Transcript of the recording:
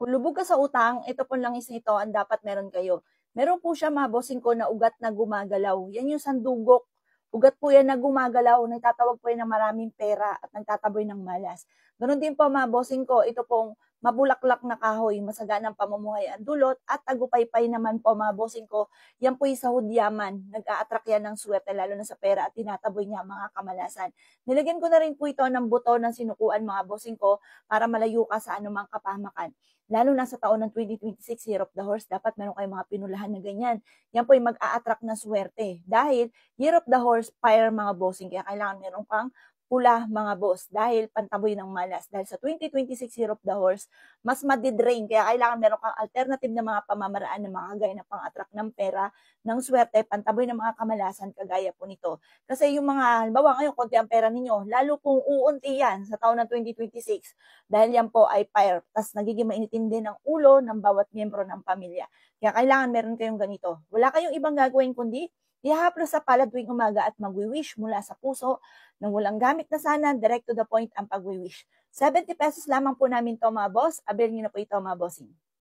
Kung lubog ka sa utang, ito po langis nito ang dapat meron kayo. Meron po siya mga bossing ko na ugat na gumagalaw. Yan yung sandugok. Ugat po yan na gumagalaw, nagtatawag po yan ng maraming pera at nagtataboy ng malas. Ganon din po mga bossing ko, ito pong mabulaklak na kahoy, masaganang pamumuhay ang dulot at tagupaypay naman po mga bossing ko. Yan po yung sahod yaman, nag-a-attract yan ng swerte lalo na sa pera at tinataboy niya ang mga kamalasan. Nilagyan ko na rin po ito ng buto ng sinukuan mga bossing ko para malayo ka sa anumang kapahamakan. Lalo na sa taon ng 2026, Year of the Horse, dapat meron kayong mga pinulahan na ganyan. Yan po yung mag-a-attract ng swerte. Dahil Year of the Horse, fire mga bossing. Kaya kailangan meron kang pula mga boss dahil pantaboy ng malas. Dahil sa 2026 Year of the Horse, mas madidrain. Kaya kailangan meron kang alternative na mga pamamaraan na mga kagaya na pang-attract ng pera, ng swerte, pantaboy ng mga kamalasan, kagaya po nito. Kasi yung mga, halimbawa ngayon, konti ang pera ninyo, lalo kung uunti yan sa taon ng 2026, dahil yan po ay fire. Tapos nagiging mainitin din ang ulo ng bawat miyembro ng pamilya. Kaya kailangan meron kayong ganito. Wala kayong ibang gagawin kundi ihahaplos sa palad tuwing umaga at magwi-wish mula sa puso nang walang gamit na sana, direct to the point ang pagwi-wish. 70 pesos lamang po namin to mga boss. Avail nyo na po ito mga bossing.